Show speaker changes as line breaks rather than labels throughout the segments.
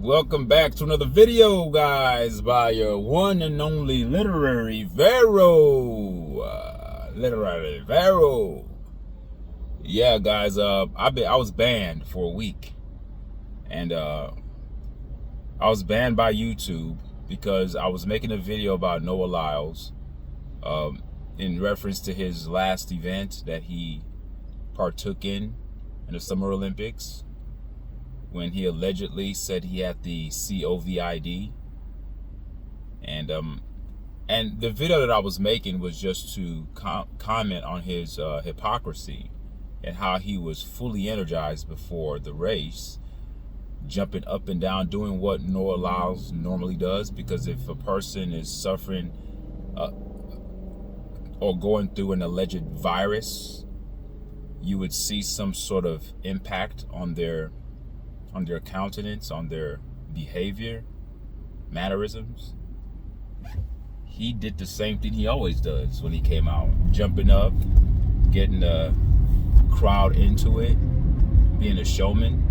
Welcome back to another video, guys, by your one and only literary Pharoah. Yeah, guys, I was banned for a week, and I was banned by YouTube because I was making a video about Noah Lyles, in reference to his last event that he partook in the Summer Olympics, when he allegedly said he had the COVID, and the video that I was making was just to comment on his hypocrisy and how he was fully energized before the race, jumping up and down, doing what Noah Lyles normally does. Because if a person is suffering or going through an alleged virus, you would see some sort of impact on their countenance, on their behavior, mannerisms. He did the same thing he always does when he came out, jumping up, getting the crowd into it, being a showman.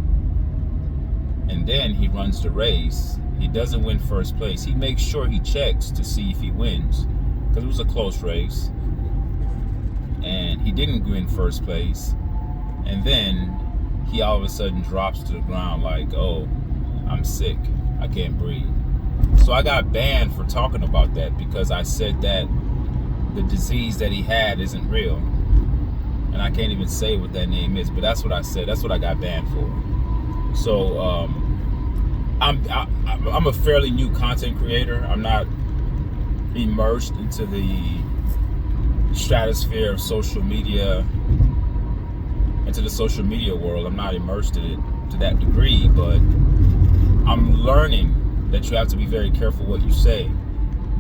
And then he runs the race. He doesn't win first place. He makes sure he checks to see if he wins, because it was a close race. And he didn't win first place. And then he all of a sudden drops to the ground like, oh, I'm sick, I can't breathe. So I got banned for talking about that, because I said that the disease that he had isn't real. And I can't even say what that name is, but that's what I said. That's what I got banned for. So I'm a fairly new content creator. I'm not immersed into the stratosphere of social media, into the social media world. I'm not immersed in it to that degree, but I'm learning that you have to be very careful what you say.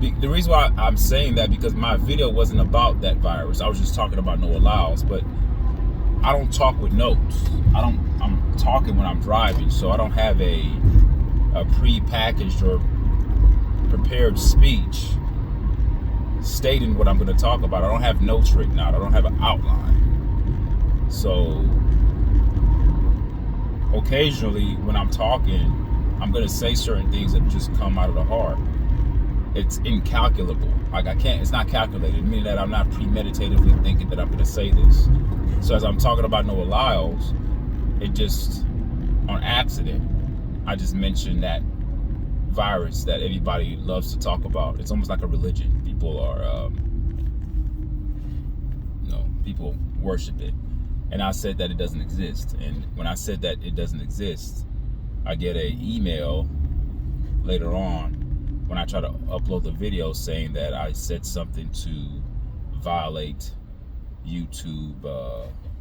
The reason why I'm saying that, because my video wasn't about that virus. I was just talking about Noah Lyles, but I don't talk with notes. I'm talking when I'm driving, so I don't have a pre-packaged or prepared speech stating what I'm going to talk about. I don't have notes written out. I don't have an outline. So occasionally when I'm talking, I'm going to say certain things that just come out of the heart. It's incalculable. Like, it's not calculated, meaning that I'm not premeditatively thinking that I'm going to say this. So as I'm talking about Noah Lyles, it just, on accident, I just mentioned that virus that everybody loves to talk about. It's almost like a religion. People are, people worship it. And I said that it doesn't exist. And when I said that it doesn't exist, I get an email later on when I try to upload the video saying that I said something to violate YouTube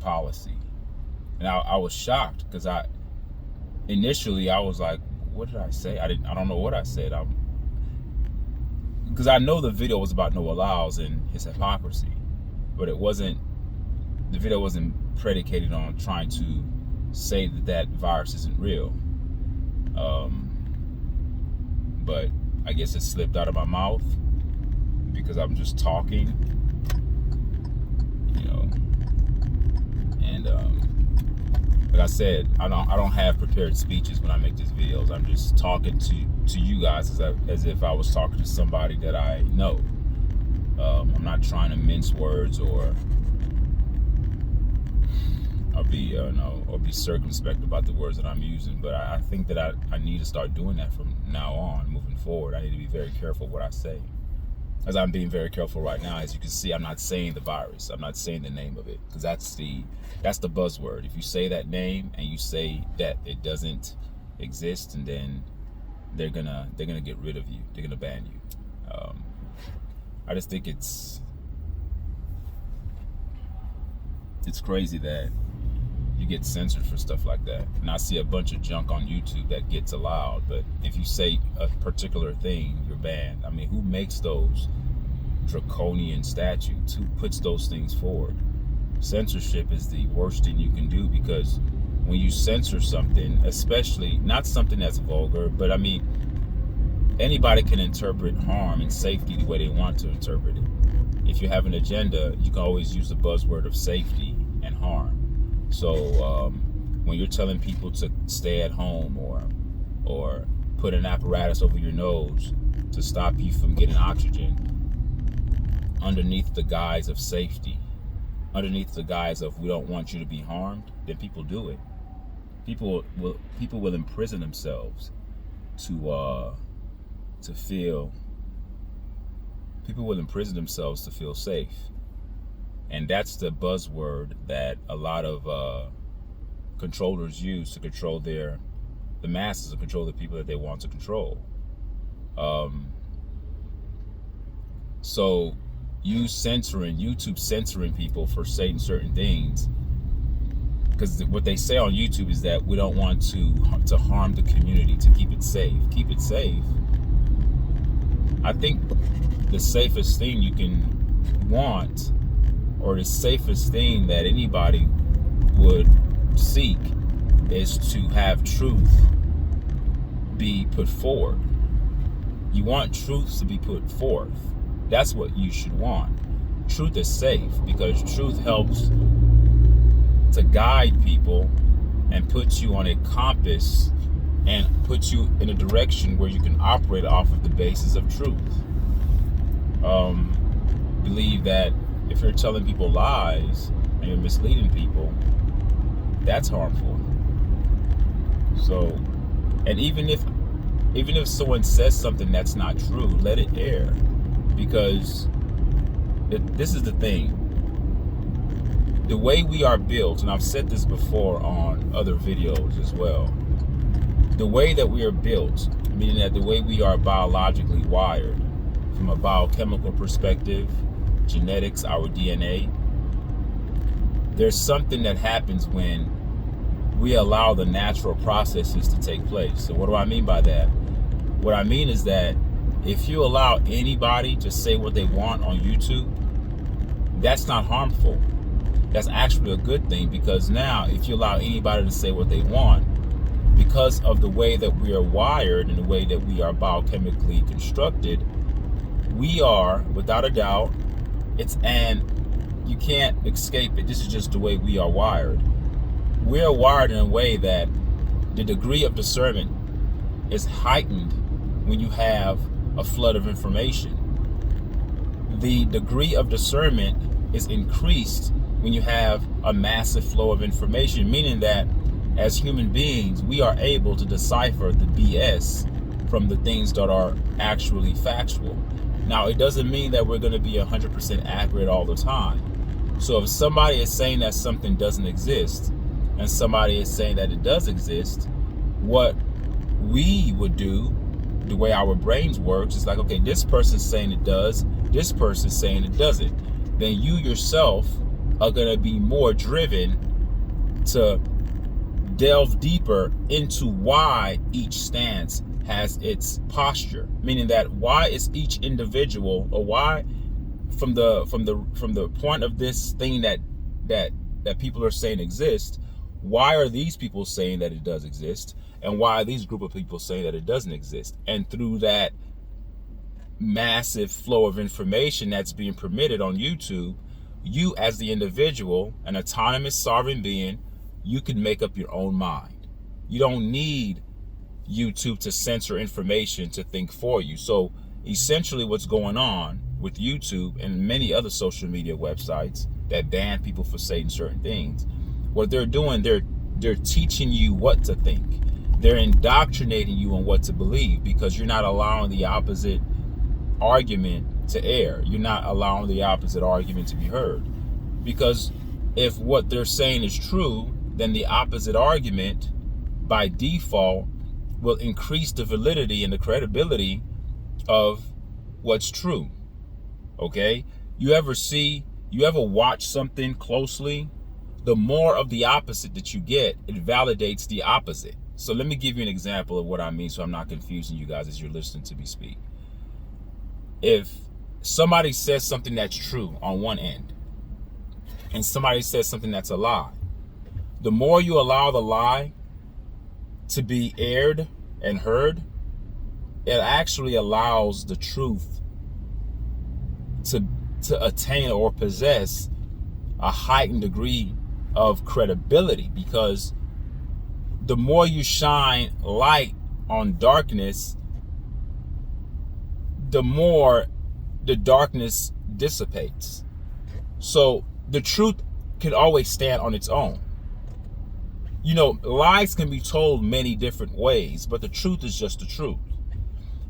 policy. And I was shocked, because initially I was like, what did I say? I don't know what I said. Because I know the video was about Noah Lyles and his hypocrisy, but the video wasn't predicated on trying to say that virus isn't real. But I guess it slipped out of my mouth because I'm just talking, and like I said, I don't have prepared speeches when I make these videos. I'm just talking to you guys as if I was talking to somebody that I know. I'm not trying to mince words or be circumspect about the words that I'm using, but I think that I need to start doing that from now on, moving forward. I need to be very careful what I say, as I'm being very careful right now. As you can see, I'm not saying the virus. I'm not saying the name of it, because that's the buzzword. If you say that name and you say that it doesn't exist, and then they're gonna get rid of you. They're gonna ban you. I just think it's crazy that you get censored for stuff like that. And I see a bunch of junk on YouTube that gets allowed, but if you say a particular thing, you're banned. I mean, who makes those draconian statutes? Who puts those things forward? Censorship is the worst thing you can do, because when you censor something, especially not something that's vulgar, but I mean, anybody can interpret harm and safety the way they want to interpret it. If you have an agenda, you can always use the buzzword of safety and harm. So when you're telling people to stay at home or put an apparatus over your nose to stop you from getting oxygen underneath the guise of safety, underneath the guise of we don't want you to be harmed, then people do it. People will imprison themselves to feel. People will imprison themselves to feel safe, and that's the buzzword that a lot of controllers use to control the masses, to control the people that they want to control. So YouTube censoring people for saying certain things, because what they say on YouTube is that we don't want to harm the community, to keep it safe. Keep it safe. I think the safest thing you can want, or the safest thing that anybody would seek, is to have truth be put forward. You want truth to be put forth. That's what you should want. Truth is safe because truth helps to guide people and put you on a compass and put you in a direction where you can operate off of the basis of truth. Believe that if you're telling people lies and you're misleading people, that's harmful. So, and even if someone says something that's not true, let it air, because this is the thing. The way we are built, and I've said this before on other videos as well, the way that we are built, meaning that the way we are biologically wired, from a biochemical perspective, genetics, our DNA, there's something that happens when we allow the natural processes to take place. So what do I mean by that? What I mean is that if you allow anybody to say what they want on YouTube, that's not harmful. That's actually a good thing, because now if you allow anybody to say what they want, because of the way that we are wired and the way that we are biochemically constructed, we are, without a doubt, and you can't escape it. This is just the way we are wired. We are wired in a way that the degree of discernment is heightened when you have a flood of information. The degree of discernment is increased when you have a massive flow of information, meaning that as human beings, we are able to decipher the BS from the things that are actually factual. Now, it doesn't mean that we're going to be 100% accurate all the time. So if somebody is saying that something doesn't exist and somebody is saying that it does exist, what we would do, the way our brains works, is like, okay, this person's saying it does, this person's saying it doesn't. Then you yourself are going to be more driven to delve deeper into why each stance has its posture, meaning that why is each individual, or why from the point of this thing that people are saying exists, why are these people saying that it does exist, and why are these group of people saying that it doesn't exist? And through that massive flow of information that's being permitted on YouTube, you as the individual, an autonomous sovereign being, you can make up your own mind. You don't need YouTube to censor information to think for you. So essentially what's going on with YouTube and many other social media websites that ban people for saying certain things, what they're doing, they're teaching you what to think. They're indoctrinating you on what to believe, because you're not allowing the opposite argument to air. You're not allowing the opposite argument to be heard. Because if what they're saying is true, then the opposite argument by default will increase the validity and the credibility of what's true. Okay? You ever watch something closely? The more of the opposite that you get, it validates the opposite. So let me give you an example of what I mean, so I'm not confusing you guys as you're listening to me speak. If somebody says something that's true on one end, and somebody says something that's a lie, the more you allow the lie to be aired and heard, it actually allows the truth to attain or possess a heightened degree of credibility, because the more you shine light on darkness, the more the darkness dissipates. So the truth can always stand on its own. You know, lies can be told many different ways, but the truth is just the truth.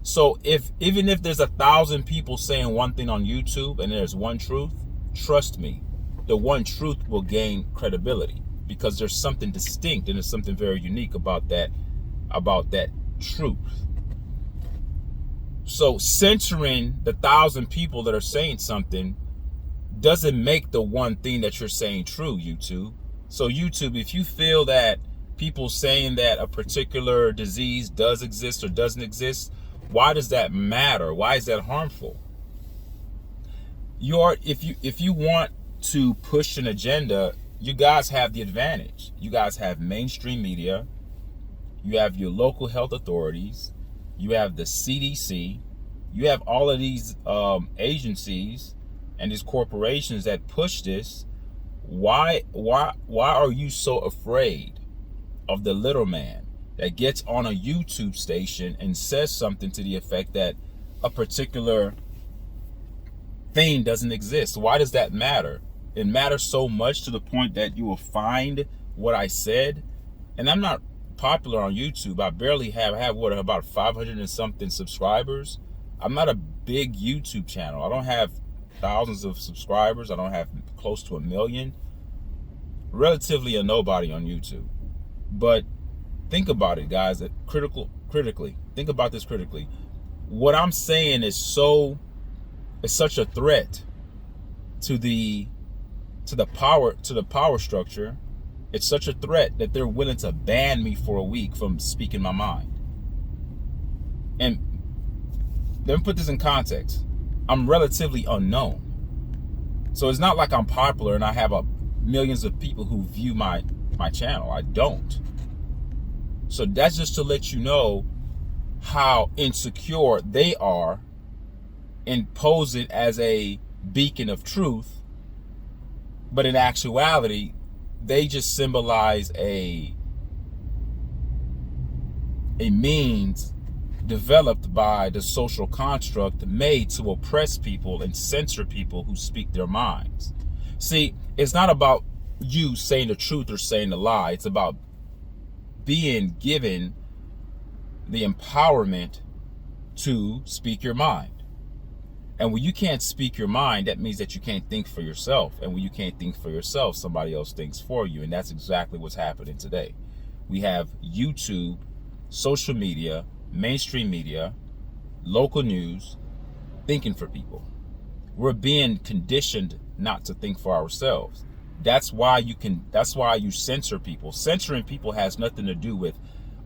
So even if there's 1,000 people saying one thing on YouTube and there's one truth, trust me, the one truth will gain credibility, because there's something distinct and there's something very unique about that truth. So censoring the 1,000 people that are saying something doesn't make the one thing that you're saying true, YouTube. So YouTube, if you feel that people saying that a particular disease does exist or doesn't exist, why does that matter? Why is that harmful? If you want to push an agenda, you guys have the advantage. You guys have mainstream media, you have your local health authorities, you have the CDC, you have all of these agencies and these corporations that push this. Why are you so afraid of the little man that gets on a YouTube station and says something to the effect that a particular thing doesn't exist? Why does that matter? It matters so much to the point that you will find what I said. And I'm not popular on YouTube. I barely have about 500 and something subscribers. I'm not a big YouTube channel. I don't have thousands of subscribers. I don't have close to 1 million. Relatively a nobody on YouTube. But think about it, guys. Critically. Think about this critically. What I'm saying is such a threat to the power structure. It's such a threat that they're willing to ban me for a week from speaking my mind. And let me put this in context. I'm relatively unknown. So it's not like I'm popular and I have millions of people who view my channel. I don't. So that's just to let you know how insecure they are and pose it as a beacon of truth. But in actuality, they just symbolize a means developed by the social construct made to oppress people and censor people who speak their minds. See, it's not about you saying the truth or saying the lie. It's about being given the empowerment to speak your mind. And when you can't speak your mind, that means that you can't think for yourself. And when you can't think for yourself, somebody else thinks for you. And that's exactly what's happening today. We have YouTube, social media, mainstream media, local news, thinking for people. We're being conditioned not to think for ourselves. That's why you censor people. Censoring people has nothing to do with,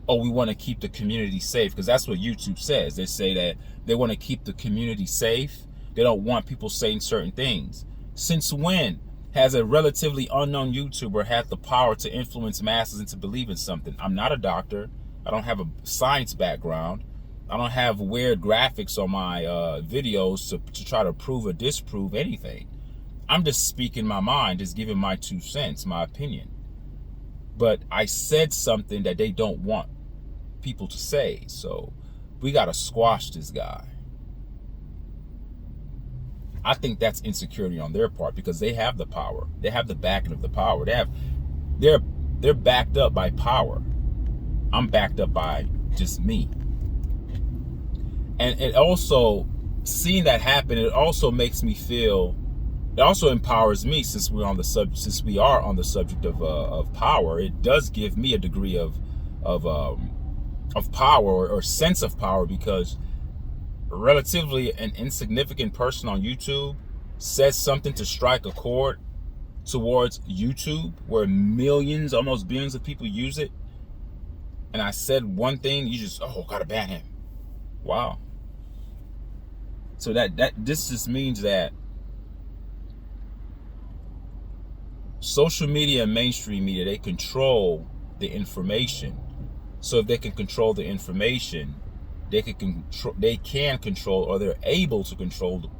oh, we want to keep the community safe, because that's what YouTube says. They say that they want to keep the community safe. They don't want people saying certain things. Since when has a relatively unknown YouTuber had the power to influence masses into believing something? I'm not a doctor. I don't have a science background. I don't have weird graphics on my videos to try to prove or disprove anything. I'm just speaking my mind, just giving my 2 cents, my opinion. But I said something that they don't want people to say. So we got to squash this guy. I think that's insecurity on their part, because they have the power. They have the backing of the power. They're backed up by power. I'm backed up by just me. And it also, seeing that happen, it also makes me feel, it also empowers me, since we are on the subject of power. It does give me a degree of power or sense of power, because relatively an insignificant person on YouTube says something to strike a chord towards YouTube, where millions, almost billions of people use it. And I said one thing, you just, oh, gotta ban him. Wow. So this just means that social media and mainstream media, they control the information. So if they can control the information, they can control, or they're able to control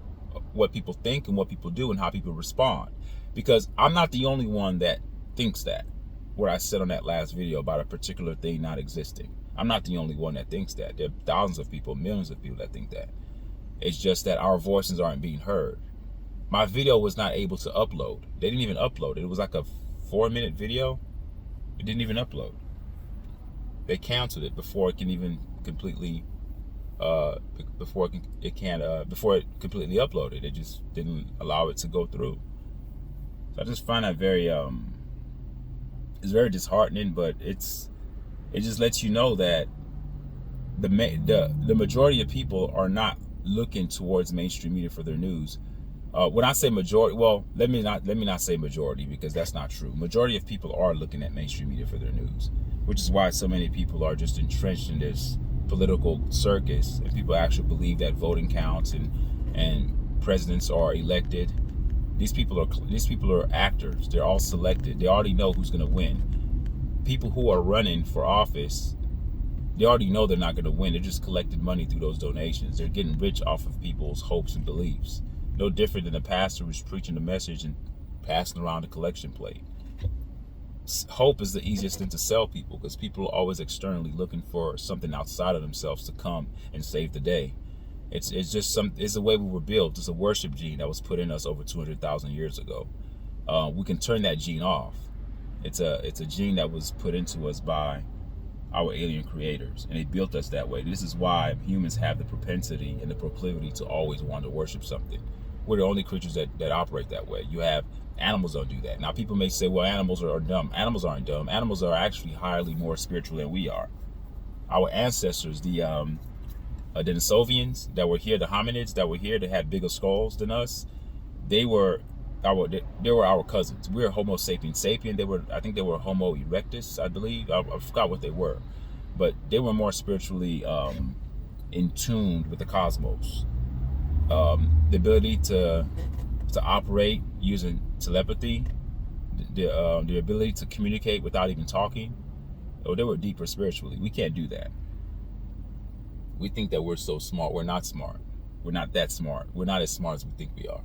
what people think and what people do and how people respond. Because I'm not the only one that thinks that, what I said on that last video about a particular thing not existing. I'm not the only one that thinks that. There are thousands of people, millions of people that think that. It's just that our voices aren't being heard. My video was not able to upload. They didn't even upload it. It was like a 4-minute video. It didn't even upload. They canceled it before it can even completely before it completely uploaded. It just didn't allow it to go through. So I just find that very it's very disheartening, but it just lets you know that the majority of people are not looking towards mainstream media for their news. When I say majority, well, let me not say majority, because that's not true. Majority of people are looking at mainstream media for their news, which is why so many people are just entrenched in this political circus, and people actually believe that voting counts and presidents are elected. These people are actors. They're all selected. They already know who's going to win. People who are running for office, they already know they're not going to win. They're just collecting money through those donations. They're getting rich off of people's hopes and beliefs. No different than a pastor who's preaching the message and passing around a collection plate. Hope is the easiest thing to sell people, because people are always externally looking for something outside of themselves to come and save the day. It's the way we were built. It's a worship gene that was put in us over 200,000 years ago. We can turn that gene off. It's a gene that was put into us by our alien creators, and they built us that way. This is why humans have the propensity and the proclivity to always want to worship something. We're the only creatures that operate that way. You have animals don't do that. Now, people may say, well, animals are dumb. Animals aren't dumb. Animals are actually highly more spiritual than we are. Our ancestors, the Denisovians that were here, the hominids that were here that had bigger skulls than us, they were our cousins. We're Homo sapiens sapien. I think they were Homo erectus, I believe. I forgot what they were, but they were more spiritually in tune with the cosmos. The ability to operate using telepathy, the ability to communicate without even talking. Oh, they were deeper spiritually. We can't do that. We think that we're so smart. We're not smart. We're not that smart. We're not as smart as we think we are.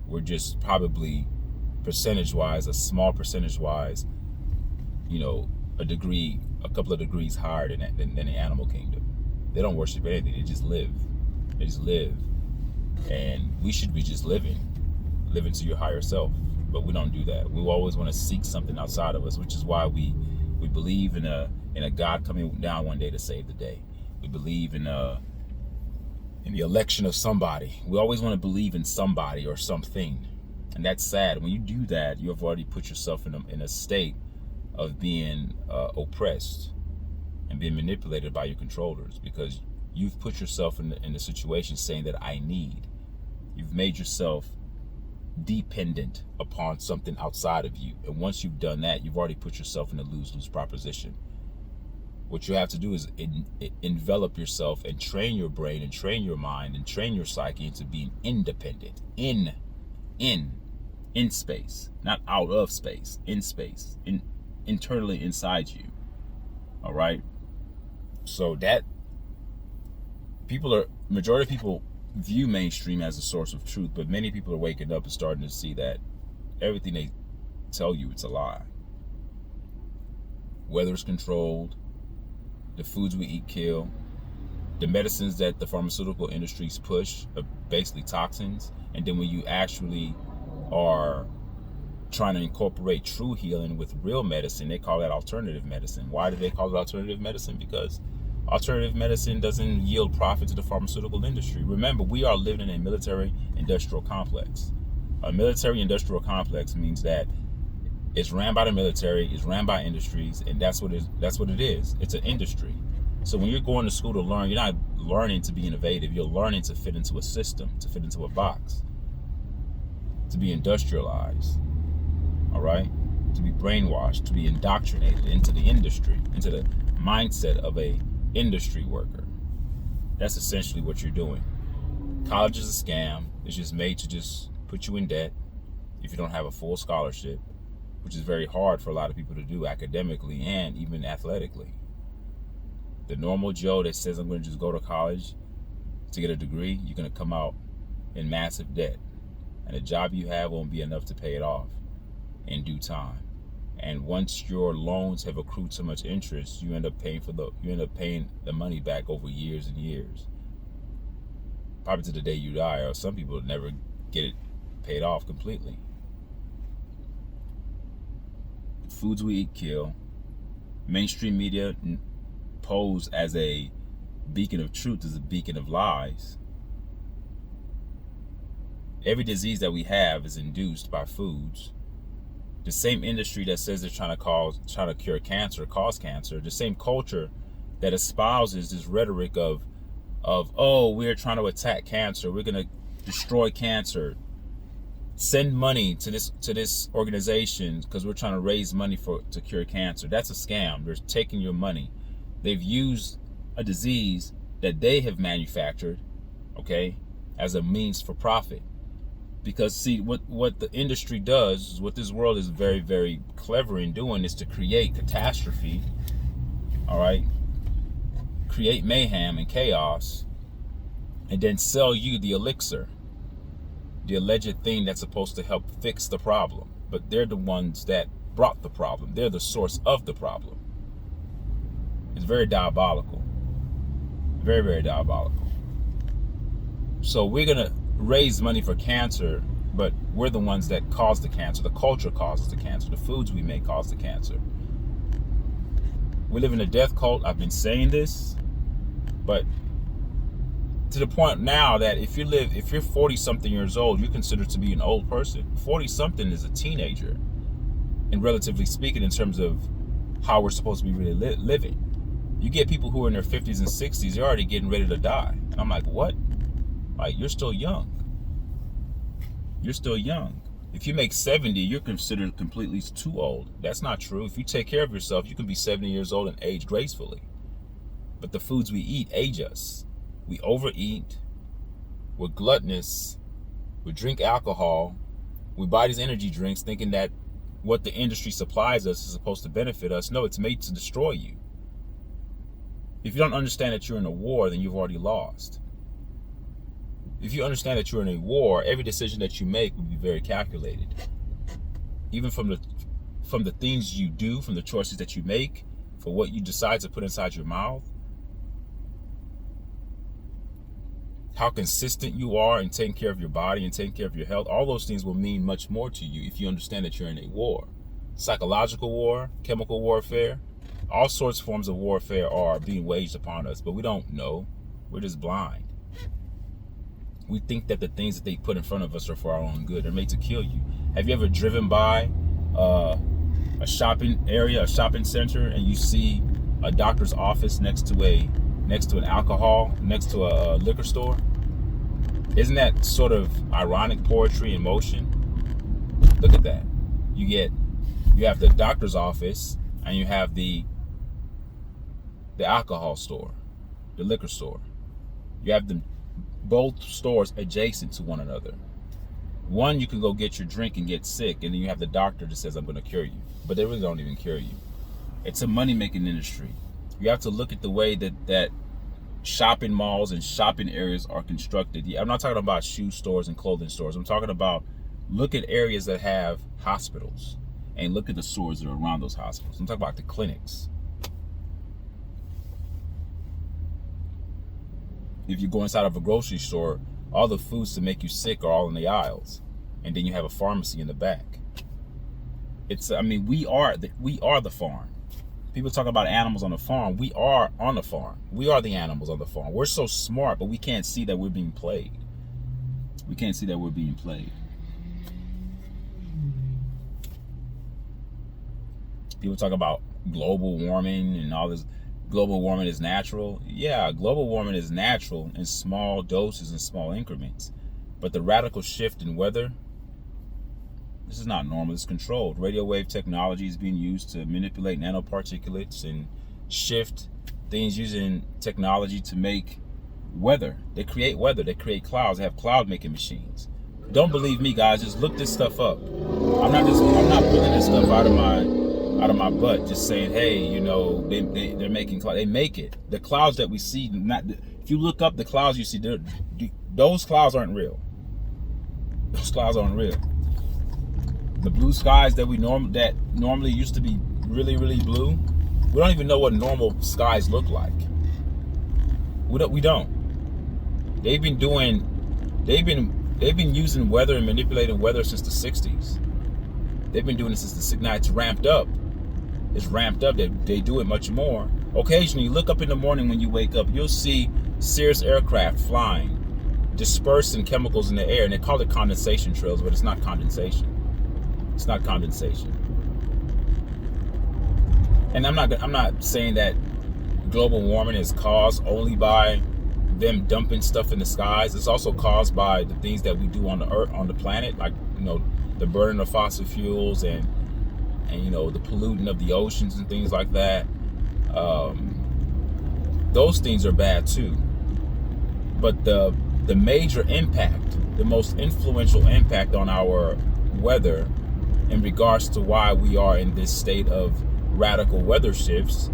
We're just probably percentage-wise, a small percentage-wise, a couple of degrees higher than the animal kingdom. They don't worship anything. They just live. They just live. And we should be just living to your higher self. But we don't do that. We always want to seek something outside of us, which is why we believe in a God coming down one day to save the day. We believe in the election of somebody. We always want to believe in somebody or something. And that's sad. When you do that, you have already put yourself in a state of being oppressed and being manipulated by your controllers, because you've put yourself in the situation saying that I need. You've made yourself dependent upon something outside of you. And once you've done that, you've already put yourself in a lose-lose proposition. What you have to do is envelop yourself and train your brain and train your mind and train your psyche into being independent in space, not out of space, in space, internally inside you. All right. So that majority of people view mainstream as a source of truth, but many people are waking up and starting to see that everything they tell you, it's a lie. Weather's controlled. The foods we eat kill. The medicines that the pharmaceutical industries push are basically toxins. And then when you actually are trying to incorporate true healing with real medicine, they call that alternative medicine. Why do they call it alternative medicine? Because alternative medicine doesn't yield profit to the pharmaceutical industry. Remember, we are living in a military-industrial complex. A military-industrial complex means that it's ran by the military, it's ran by industries, and that's what it is. It's an industry. So when you're going to school to learn, you're not learning to be innovative. You're learning to fit into a system, to fit into a box, to be industrialized, all right? To be brainwashed, to be indoctrinated into the industry, into the mindset of a industry worker. That's essentially what you're doing. College is a scam. It's just made to just put you in debt if you don't have a full scholarship, which is very hard for a lot of people to do academically and even athletically. The normal Joe that says I'm going to just go to college to get a degree, you're going to come out in massive debt. And the job you have won't be enough to pay it off in due time. And once your loans have accrued so much interest, you end up paying the money back over years and years, probably to the day you die, or some people never get it paid off completely. Foods we eat kill. Mainstream media pose as a beacon of truth, as a beacon of lies. Every disease that we have is induced by foods. The same industry that says they're trying to cure cancer, cause cancer, the same culture that espouses this rhetoric of oh, we're trying to attack cancer, we're gonna destroy cancer, send money to this organization because we're trying to raise money to cure cancer. That's a scam. They're taking your money. They've used a disease that they have manufactured, okay, as a means for profit. Because see, what the industry does, what this world is very, very clever in doing, is to create catastrophe, all right, create mayhem and chaos, and then sell you the elixir, the alleged thing that's supposed to help fix the problem. But they're the ones that brought the problem. They're the source of the problem. It's very diabolical. Very, very diabolical. So we're going to raise money for cancer, but we're the ones that cause the cancer. The culture causes the cancer. The foods we make cause the cancer. We live in a death cult. I've been saying this, but to the point now that if you're 40 something years old, you're considered to be an old person. 40 something is a teenager, and relatively speaking, in terms of how we're supposed to be really living. You get people who are in their 50s and 60s, they're already getting ready to die. And I'm like, what? Like, you're still young. You're still young. If you make 70, you're considered completely too old. That's not true. If you take care of yourself, you can be 70 years old and age gracefully. But the foods we eat age us. We overeat. We're gluttonous. We drink alcohol. We buy these energy drinks thinking that what the industry supplies us is supposed to benefit us. No, it's made to destroy you. If you don't understand that you're in a war, then you've already lost. If you understand that you're in a war, every decision that you make will be very calculated. Even from the things you do, from the choices that you make, for what you decide to put inside your mouth, how consistent you are in taking care of your body and taking care of your health, all those things will mean much more to you if you understand that you're in a war. Psychological war, chemical warfare, all sorts of forms of warfare are being waged upon us, but we don't know. We're just blind. We think that the things that they put in front of us are for our own good. They're made to kill you. Have you ever driven by a shopping area, a shopping center, and you see a doctor's office next to an alcohol, next to a liquor store? Isn't that sort of ironic poetry in motion? Look at that. You have the doctor's office, and you have the alcohol store, the liquor store. You have them both stores adjacent to one another. One, you can go get your drink and get sick, and then you have the doctor that says, I'm going to cure you. But they really don't even cure you. It's a money-making industry. You have to look at the way that shopping malls and shopping areas are constructed. I'm not talking about shoe stores and clothing stores. I'm talking about, look at areas that have hospitals, and look at the stores that are around those hospitals. I'm talking about the clinics. If you go inside of a grocery store, all the foods to make you sick are all in the aisles, and then you have a pharmacy in the back. We are the farm. People talk about animals on the farm. We are on the farm. We are the animals on the farm. We're so smart, but we can't see that we're being played. We can't see that we're being played. People talk about global warming and all this. Global warming is natural. Yeah, global warming is natural in small doses and small increments. But the radical shift in weather, this is not normal, it's controlled. Radio wave technology is being used to manipulate nanoparticulates and shift things using technology to make weather. They create weather, they create clouds, they have cloud making machines. Don't believe me, guys, just look this stuff up. I'm not pulling this stuff out of my butt, just saying, hey, they're making clouds. They make it. The clouds that we see, if you look up the clouds you see, those clouds aren't real. Those clouds aren't real. The blue skies that normally used to be really, really blue, we don't even know what normal skies look like. We don't. They've been using weather and manipulating weather since the 60s. They've been doing it since the 60s. Now it's ramped up. It's ramped up. They do it much more. Occasionally, you look up in the morning when you wake up, you'll see Cirrus aircraft flying, dispersing chemicals in the air, and they call it condensation trails, but it's not condensation. It's not condensation. And I'm not saying that global warming is caused only by them dumping stuff in the skies. It's also caused by the things that we do on the earth, on the planet, like, you know, the burning of fossil fuels and you know, the polluting of the oceans and things like that. Those things are bad too. But the major impact, the most influential impact on our weather in regards to why we are in this state of radical weather shifts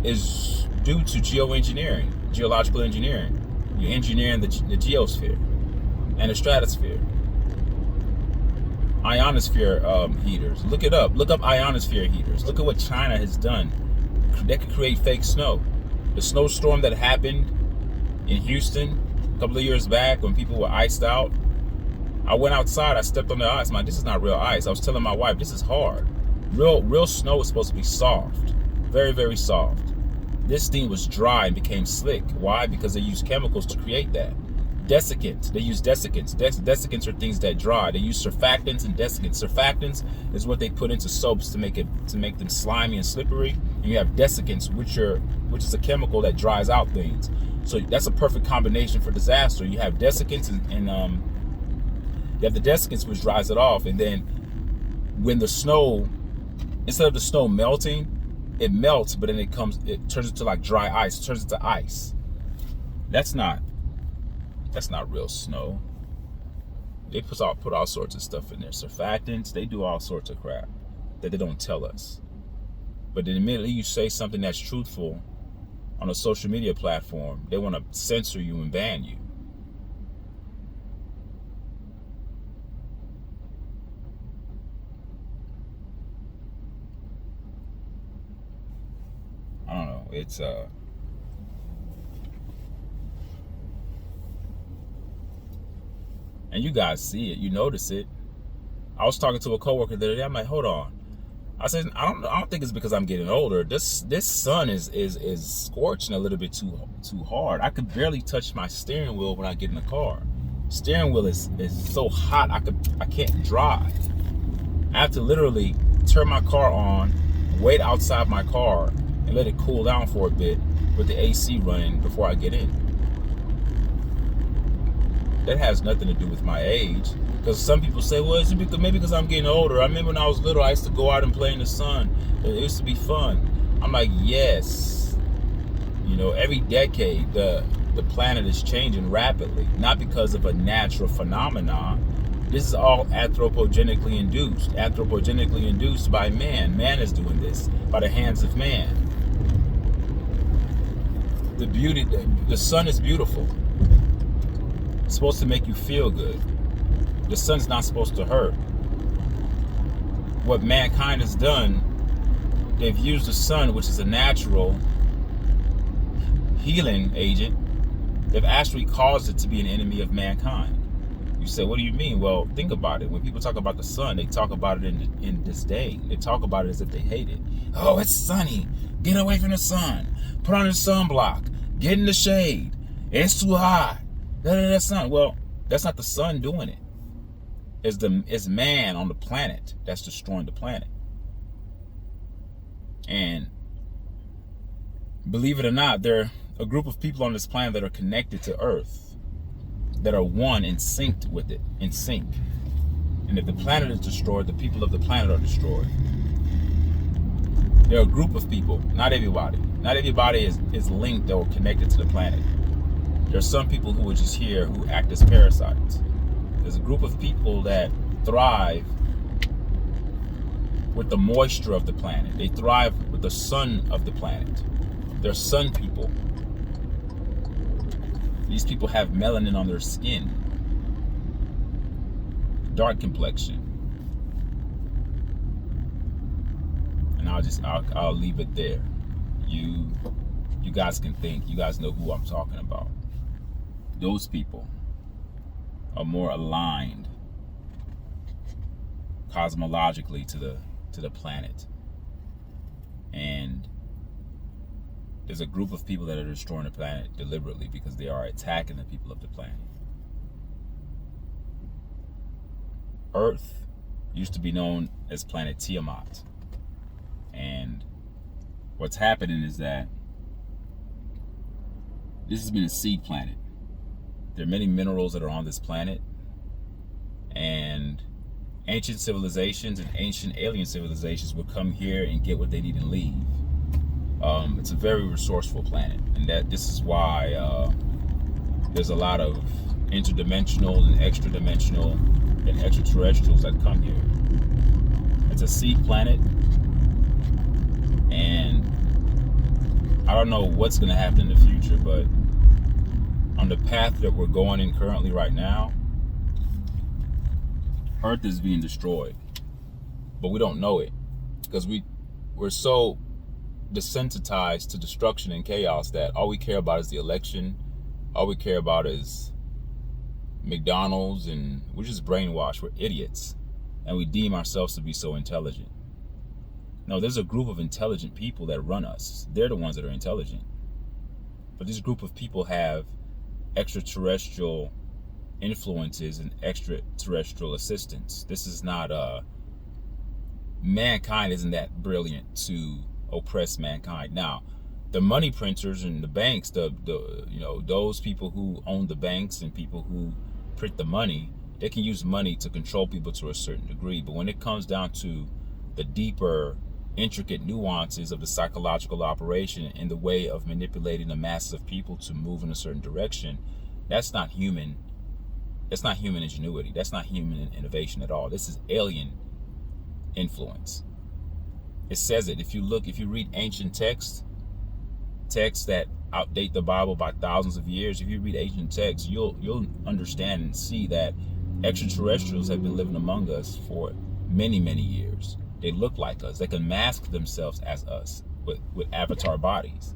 is due to geoengineering, geological engineering. You're engineering the geosphere and the stratosphere. Ionosphere heaters. Look it up. Look up ionosphere heaters. Look at what China has done. They could create fake snow. The snowstorm that happened in Houston a couple of years back when people were iced out. I went outside. I stepped on the ice. I'm like, this is not real ice. I was telling my wife, this is hard. Real snow is supposed to be soft. Very, very soft. This thing was dry and became slick. Why? Because they use chemicals to create that. Desiccants. They use desiccants. Desiccants are things that dry. They use surfactants and desiccants. Surfactants is what they put into soaps to make them slimy and slippery. And you have desiccants, which is a chemical that dries out things. So that's a perfect combination for disaster. You have desiccants and you have the desiccants, which dries it off, and then when the snow, instead of the snow melting, it melts, but then it turns into like dry ice. It turns into ice. That's not real snow. They put all sorts of stuff in there. Surfactants, they do all sorts of crap that they don't tell us. But then immediately you say something that's truthful on a social media platform, they want to censor you and ban you. I don't know. It's and you guys see it, you notice it. I was talking to a coworker the other day. I'm like, hold on. I said, I don't think it's because I'm getting older. This sun is scorching a little bit too hard. I could barely touch my steering wheel when I get in the car. Steering wheel is so hot I can't drive. I have to literally turn my car on, wait outside my car, and let it cool down for a bit with the AC running before I get in. That has nothing to do with my age. Because some people say, well, it's maybe because I'm getting older. I remember when I was little, I used to go out and play in the sun. It used to be fun. I'm like, yes. You know, every decade, the planet is changing rapidly. Not because of a natural phenomenon. This is all anthropogenically induced. Anthropogenically induced by man. Man is doing this by the hands of man. The sun is beautiful. It's supposed to make you feel good. The sun's not supposed to hurt. What mankind has done, they've used the sun, which is a natural healing agent. They've actually caused it to be an enemy of mankind. You say, what do you mean? Well, think about it. When people talk about the sun, they talk about it in disdain. They talk about it as if they hate it. Oh, it's sunny. Get away from the sun. Put on a sunblock. Get in the shade. It's too hot. Sun. Well, that's not the sun doing it. It's man on the planet that's destroying the planet. And believe it or not, there are a group of people on this planet that are connected to Earth, that are one and synced with it, in sync. And if the planet is destroyed, the people of the planet are destroyed. There are a group of people, not everybody. Not everybody is linked or connected to the planet. There are some people who are just here who act as parasites. There's a group of people that thrive with the moisture of the planet. They thrive with the sun of the planet. They're sun people. These people have melanin on their skin, dark complexion. I'll leave it there. You guys can think. You guys know who I'm talking about. Those people are more aligned cosmologically to the planet. And there's a group of people that are destroying the planet deliberately because they are attacking the people of the planet. Earth used to be known as planet Tiamat. And what's happening is that this has been a seed planet. There are many minerals that are on this planet, and ancient civilizations and ancient alien civilizations would come here and get what they need and leave. It's a very resourceful planet, and this is why there's a lot of interdimensional and extra-dimensional and extraterrestrials that come here. It's a seed planet, and I don't know what's going to happen in the future, but on the path that we're going in currently right now, Earth is being destroyed, but we don't know it because we're so desensitized to destruction and chaos that all we care about is the election. All we care about is McDonald's, and we're just brainwashed. We're idiots, and we deem ourselves to be so intelligent. No, there's a group of intelligent people that run us. They're the ones that are intelligent. But this group of people have extraterrestrial influences and extraterrestrial assistance. This is not mankind isn't that brilliant to oppress mankind. Now, the money printers and the banks, those people who own the banks and people who print the money, they can use money to control people to a certain degree. But when it comes down to the deeper, intricate nuances of the psychological operation and the way of manipulating the masses of people to move in a certain direction, that's not human. That's not human ingenuity. That's not human innovation at all. This is alien influence. It says it. If you read ancient texts that outdate the Bible by thousands of years, if you read ancient texts, you'll understand and see that extraterrestrials have been living among us for many, many years. They look like us. They can mask themselves as us with avatar bodies.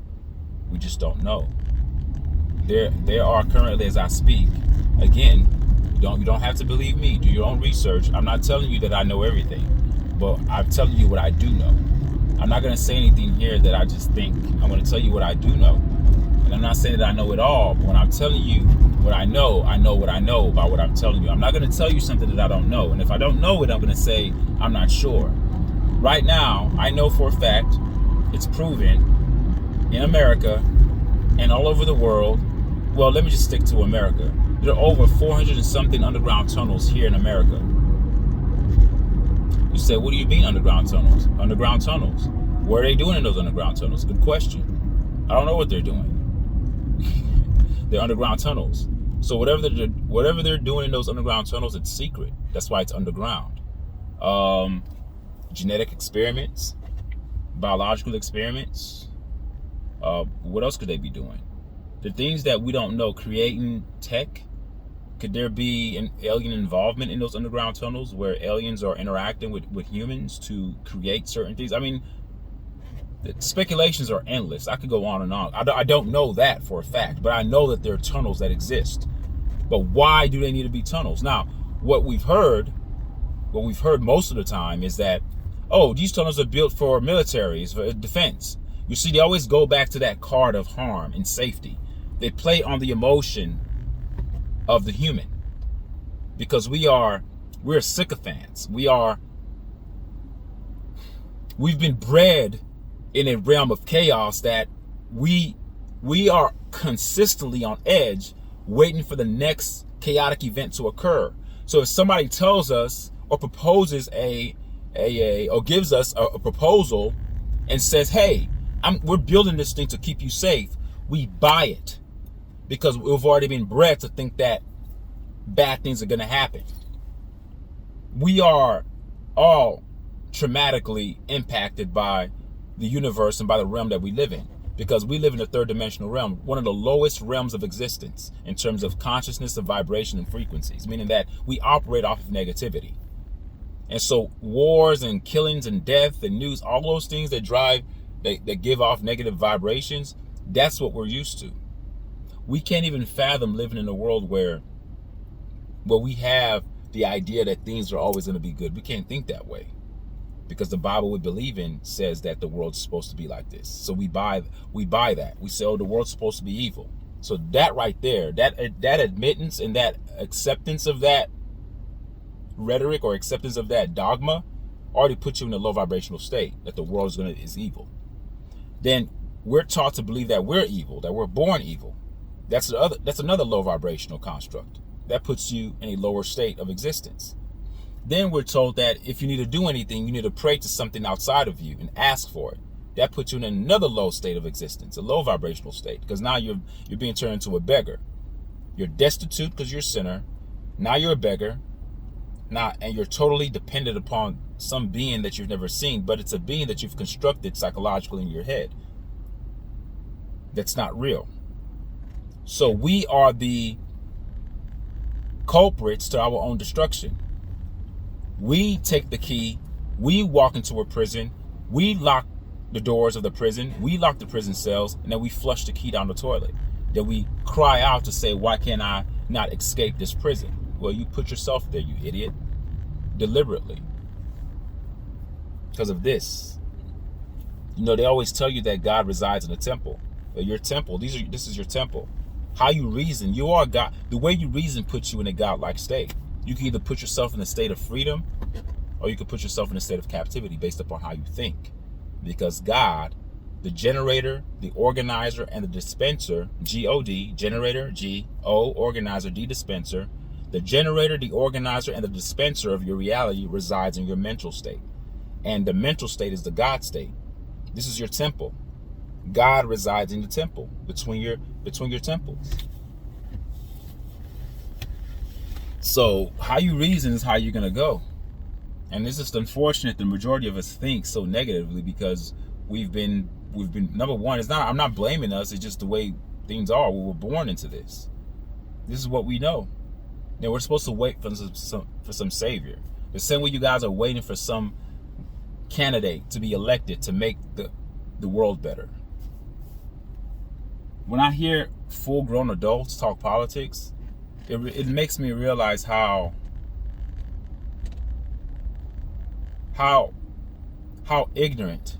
We just don't know. There are currently, as I speak, again, you don't have to believe me. Do your own research. I'm not telling you that I know everything, but I'm telling you what I do know. I'm not going to say anything here that I just think. I'm going to tell you what I do know. And I'm not saying that I know it all, but when I'm telling you what I know what I know about what I'm telling you. I'm not going to tell you something that I don't know. And if I don't know it, I'm going to say I'm not sure. Right now, I know for a fact, it's proven in America and all over the world. Well, let me just stick to America. There are over 400 and something underground tunnels here in America. You say, what do you mean underground tunnels? Underground tunnels. What are they doing in those underground tunnels? Good question. I don't know what they're doing. They're underground tunnels. So whatever they're doing in those underground tunnels, it's secret. That's why it's underground. Genetic experiments, biological experiments. What else could they be doing? The things that we don't know, creating tech. Could there be an alien involvement in those underground tunnels where aliens are interacting with humans to create certain things? I mean, the speculations are endless. I could go on and on. I don't know that for a fact, but I know that there are tunnels that exist. But why do they need to be tunnels? Now, what we've heard most of the time is that, oh, these tunnels are built for militaries, for defense. You see, they always go back to that card of harm and safety. They play on the emotion of the human, because we're sycophants. We've been bred in a realm of chaos that we are consistently on edge, waiting for the next chaotic event to occur. So if somebody tells us or proposes or gives us a proposal and says, hey, we're building this thing to keep you safe, we buy it. Because we've already been bred to think that bad things are going to happen. We are all traumatically impacted by the universe and by the realm that we live in. Because we live in the third dimensional realm, one of the lowest realms of existence in terms of consciousness, of vibration and frequencies. Meaning that we operate off of negativity. And so wars and killings and death and news, all those things that that give off negative vibrations, that's what we're used to. We can't even fathom living in a world where we have the idea that things are always going to be good. We can't think that way, because the Bible we believe in says that the world's supposed to be like this. So we buy that. We say, oh, the world's supposed to be evil. So that right there, that admittance and that acceptance of that rhetoric or acceptance of that dogma already puts you in a low vibrational state that the world is evil. Then we're taught to believe that we're evil, that we're born evil. That's another low vibrational construct that puts you in a lower state of existence. Then we're told that if you need to do anything, you need to pray to something outside of you and ask for it. That puts you in another low state of existence, a low vibrational state, because now you're being turned into a beggar. You're destitute because you're a sinner. Now you're a beggar. Now, and you're totally dependent upon some being that you've never seen, but it's a being that you've constructed psychologically in your head. That's not real. So we are the culprits to our own destruction. We take the key, we walk into a prison, we lock the doors of the prison, we lock the prison cells, and then we flush the key down the toilet. Then we cry out to say, why can't I not escape this prison? Well, you put yourself there, you idiot, deliberately. Because of this. You know, they always tell you that God resides in a temple. Your temple, this is your temple. How you reason, you are God. The way you reason puts you in a godlike state. You can either put yourself in a state of freedom, or you can put yourself in a state of captivity based upon how you think. Because God, the generator, the organizer, and the dispenser, G-O-D, generator, G-O, organizer, D, dispenser, the generator, the organizer, and the dispenser of your reality resides in your mental state. And the mental state is the God state. This is your temple. God resides in the temple, between your temples. So how you reason is how you're going to go. And it's just unfortunate the majority of us think so negatively, because we've been number one, I'm not blaming us, it's just the way things are. We were born into this. This is what we know. Now we're supposed to wait for some savior. The same way you guys are waiting for some candidate to be elected to make the world better. When I hear full-grown adults talk politics, it makes me realize how ignorant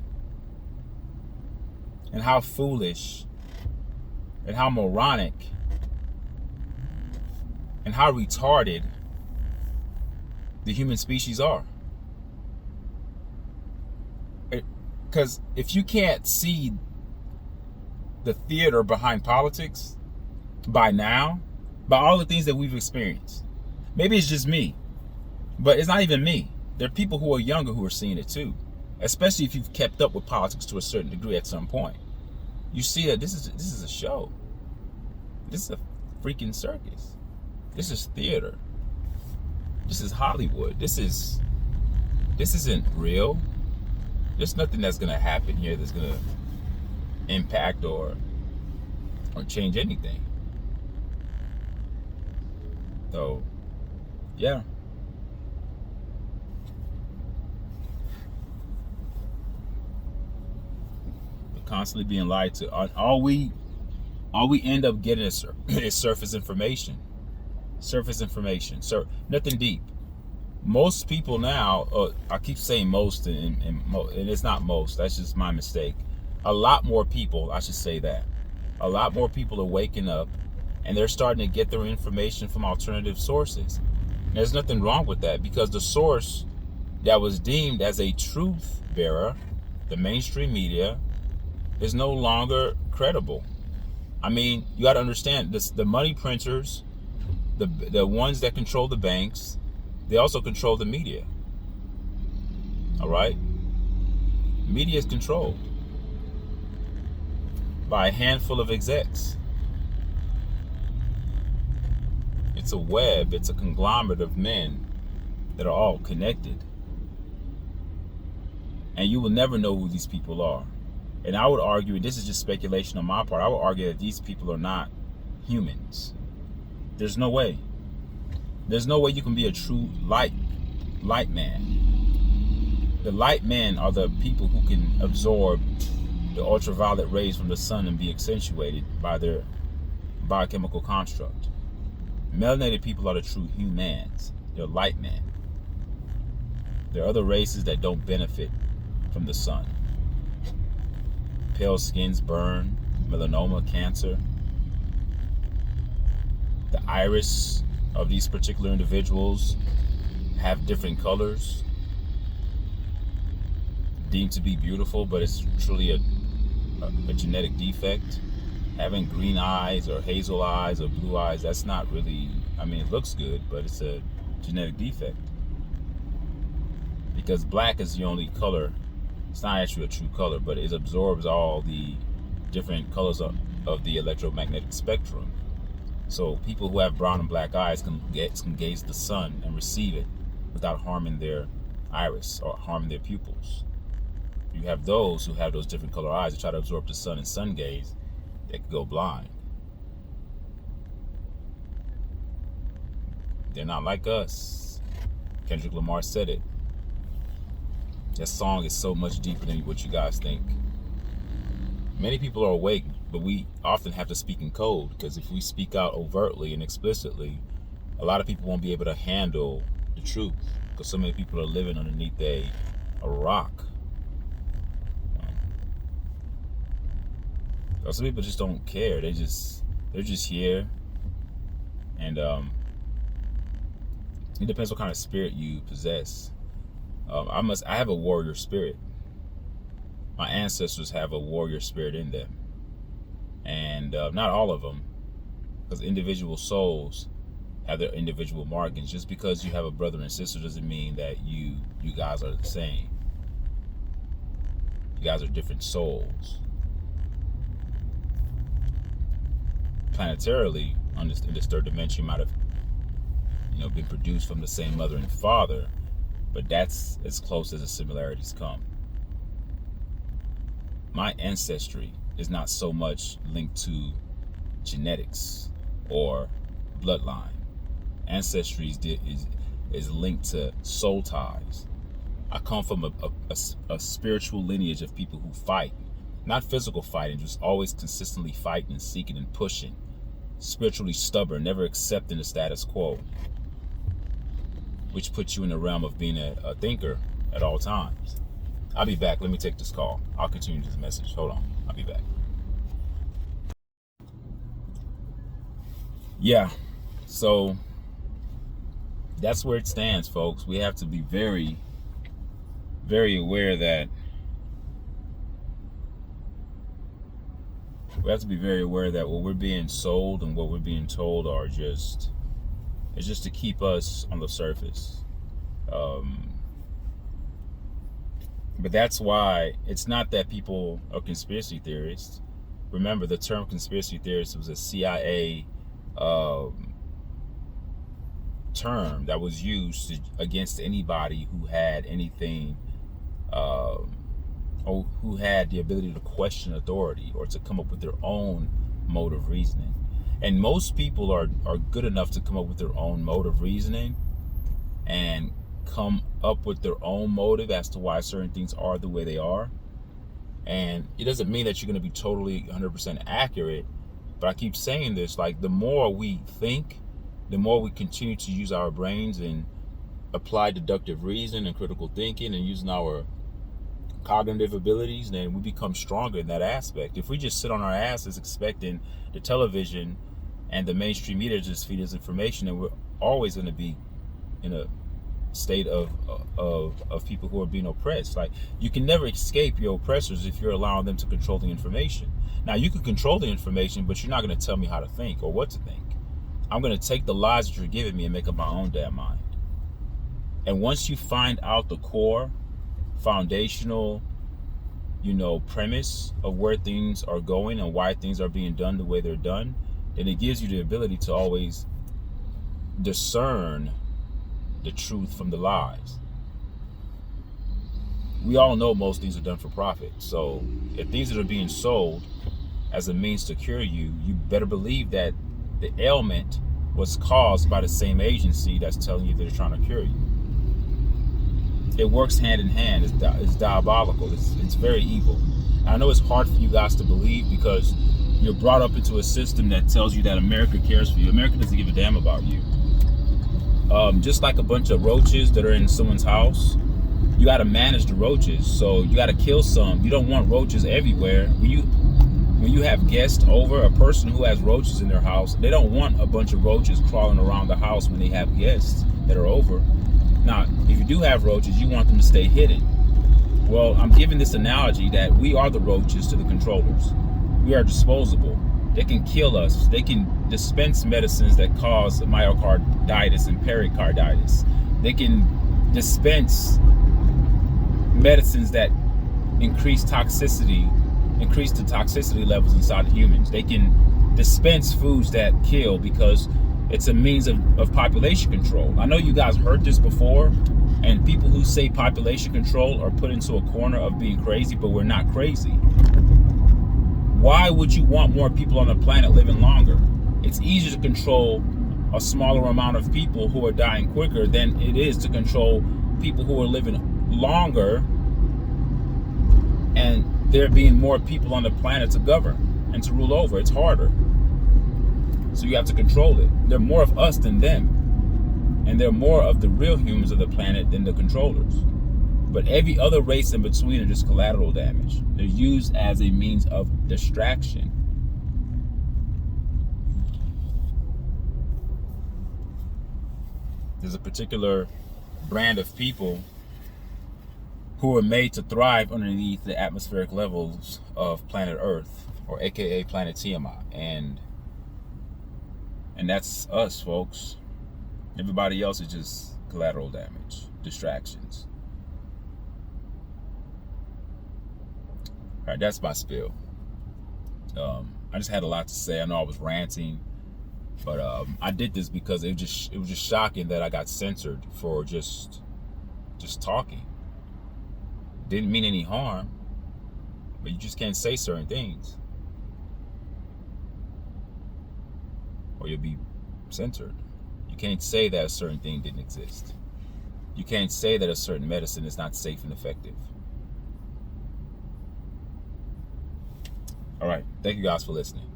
and how foolish and how moronic and how retarded the human species are. Because if you can't see the theater behind politics by now, by all the things that we've experienced, maybe it's just me, but it's not even me. There are people who are younger who are seeing it too, especially if you've kept up with politics to a certain degree at some point. You see that this is a show. This is a freaking circus. This is theater. This is Hollywood. This isn't real. There's nothing that's gonna happen here that's gonna impact or change anything. So, yeah. We're constantly being lied to. All we end up getting is surface information. Surface information. Nothing deep. Most people now, I keep saying most, and it's not most. That's just my mistake. A lot more people, I should say that. A lot more people are waking up, and they're starting to get their information from alternative sources. And there's nothing wrong with that, because the source that was deemed as a truth bearer, the mainstream media, is no longer credible. I mean, you got to understand this: the money printers, the ones that control the banks, they also control the media. All right? Media is controlled by a handful of execs. It's a web, it's a conglomerate of men that are all connected. And you will never know who these people are. And I would argue, and this is just speculation on my part, I would argue that these people are not humans. There's no way. There's no way you can be a true light man. The light men are the people who can absorb the ultraviolet rays from the sun and be accentuated by their biochemical construct. Melanated people are the true humans. They're light men. There are other races that don't benefit from the sun. Pale skins burn, melanoma, cancer. The iris of these particular individuals have different colors, deemed to be beautiful, but it's truly a genetic defect. Having green eyes or hazel eyes or blue eyes, that's not really, I mean, it looks good, but it's a genetic defect. Because black is the only color, it's not actually a true color, but it absorbs all the different colors of the electromagnetic spectrum. So people who have brown and black eyes can gaze the sun and receive it without harming their iris or harming their pupils. You have those who have those different color eyes that try to absorb the sun and sun gaze, they could go blind. They're not like us. Kendrick Lamar said it. That song is so much deeper than what you guys think. Many people are awake, but we often have to speak in code, because if we speak out overtly and explicitly, a lot of people won't be able to handle the truth, because so many people are living underneath a rock. Some people just don't care. They're just here, and it depends what kind of spirit you possess. I have a warrior spirit. My ancestors have a warrior spirit in them, and not all of them, because individual souls have their individual markings. Just because you have a brother and sister doesn't mean that you guys are the same. You guys are different souls. Planetarily, in this third dimension, might have been produced from the same mother and father, but that's as close as the similarities come. My ancestry is not so much linked to genetics or bloodline. Ancestry is linked to soul ties. I come from a spiritual lineage of people who fight, not physical fighting, just always consistently fighting and seeking and pushing. Spiritually stubborn, never accepting the status quo, which puts you in the realm of being a thinker at all times. I'll be back. Let me take this call. I'll continue this message. Hold on. I'll be back. Yeah. So that's where it stands, folks. We have to be very, very aware that what we're being sold and what we're being told it's just to keep us on the surface. But that's why it's not that people are conspiracy theorists. Remember, the term conspiracy theorist was a CIA term that was used against anybody who had anything or who had the ability to question authority or to come up with their own mode of reasoning. And most people are good enough to come up with their own mode of reasoning and come up with their own motive as to why certain things are the way they are. And it doesn't mean that you're going to be totally 100% accurate, but I keep saying this, like, the more we think, the more we continue to use our brains and apply deductive reason and critical thinking and using our cognitive abilities, then we become stronger in that aspect. If we just sit on our asses expecting the television and the mainstream media to just feed us information, then we're always going to be in a state of people who are being oppressed. Like, you can never escape your oppressors if you're allowing them to control the information. Now, you can control the information, but you're not going to tell me how to think or what to think. I'm going to take the lies that you're giving me and make up my own damn mind. And once you find out the core foundational premise of where things are going and why things are being done the way they're done, then it gives you the ability to always discern the truth from the lies. We all know most things are done for profit. So if things that are being sold as a means to cure you, you better believe that the ailment was caused by the same agency that's telling you they're trying to cure you. It works hand in hand. It's diabolical. It's very evil. I know it's hard for you guys to believe because you're brought up into a system that tells you that America cares for you. America doesn't give a damn about you. Just like a bunch of roaches that are in someone's house, you got to manage the roaches. So you got to kill some. You don't want roaches everywhere. When you have guests over, a person who has roaches in their house, they don't want a bunch of roaches crawling around the house when they have guests that are over. Now, if you do have roaches, you want them to stay hidden. Well, I'm giving this analogy that we are the roaches to the controllers. We are disposable. They can kill us. They can dispense medicines that cause myocarditis and pericarditis. They can dispense medicines that increase the toxicity levels inside of humans. They can dispense foods that kill because it's a means of population control. I know you guys heard this before, and people who say population control are put into a corner of being crazy, but we're not crazy. Why would you want more people on the planet living longer? It's easier to control a smaller amount of people who are dying quicker than it is to control people who are living longer and there being more people on the planet to govern and to rule over. It's harder. So you have to control it. There are more of us than them. And there are more of the real humans of the planet than the controllers. But every other race in between are just collateral damage. They're used as a means of distraction. There's a particular brand of people who are made to thrive underneath the atmospheric levels of planet Earth, or AKA planet Tiamat. And that's us, folks. Everybody else is just collateral damage, distractions. All right, that's my spiel. I just had a lot to say. I know I was ranting, but I did this because it was just shocking that I got censored for just talking. Didn't mean any harm, but you just can't say certain things, or you'll be censored. You can't say that a certain thing didn't exist. You can't say that a certain medicine is not safe and effective. All right. Thank you guys for listening.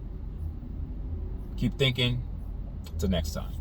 Keep thinking. Till next time.